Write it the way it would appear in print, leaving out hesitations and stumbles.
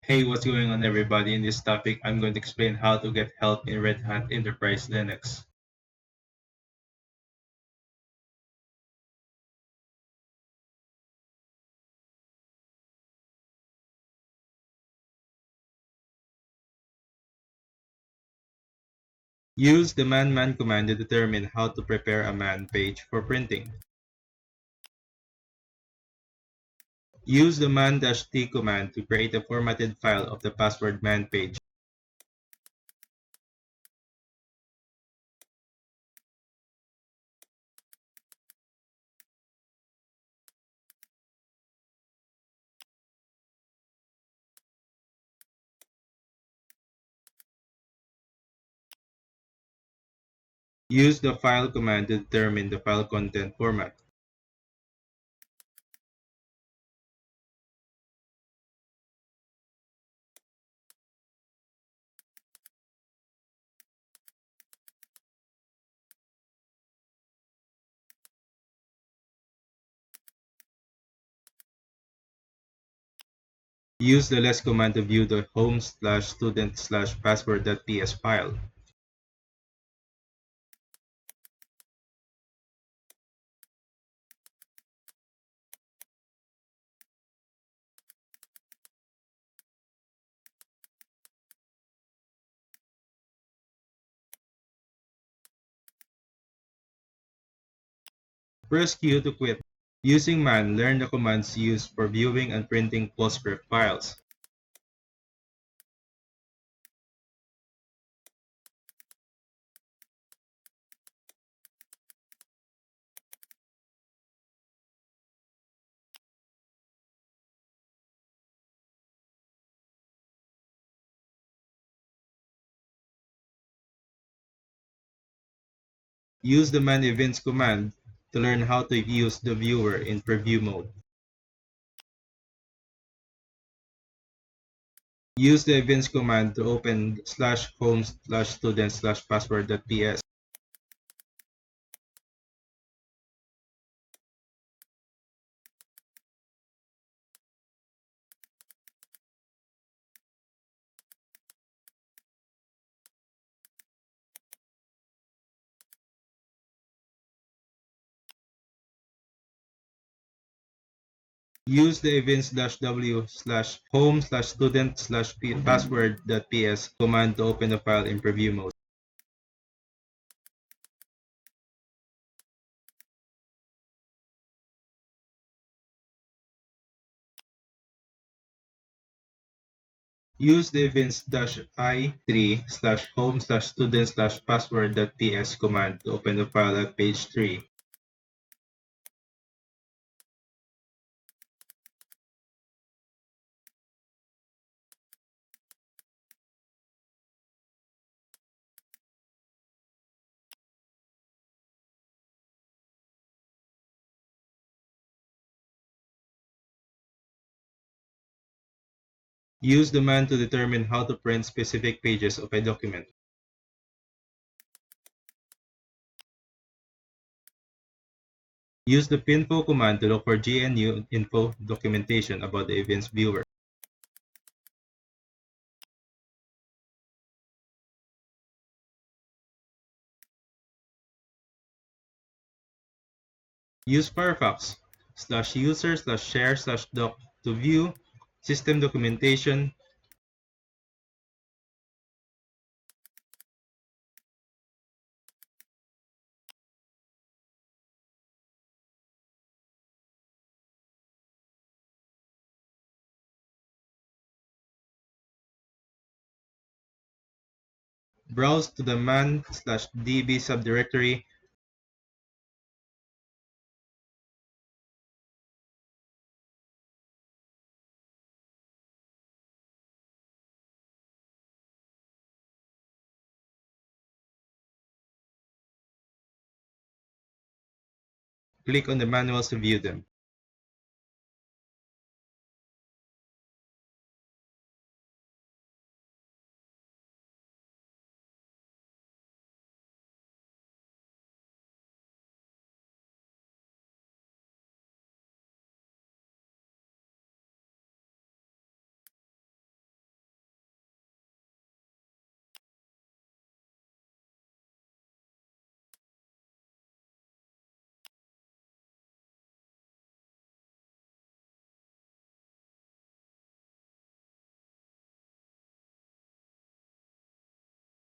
Hey, what's going on everybody? In this topic, I'm going to explain how to get help in Red Hat Enterprise Linux. Use the man command to determine how to prepare a man page for printing. Use the man-t command to create a formatted file of the password man page. Use the file command to determine the file content format. Use the less command to view the home/student/password.ps file. Press Q to quit. Using man, learn the commands used for viewing and printing PostScript files. Use the man events command to learn how to use the viewer in preview mode. Use the events command to open /home/student/password.ps. Use the events-w/home/student/password.ps command to open the file in preview mode. Use the events-i3/home/student/password.ps command to open the file at page 3. Use the man to determine how to print specific pages of a document. Use the pinfo command to look for GNU info documentation about the events viewer. Use Firefox/user/share/doc to view system documentation. Browse to the man/db subdirectory. Click on the manuals to view them.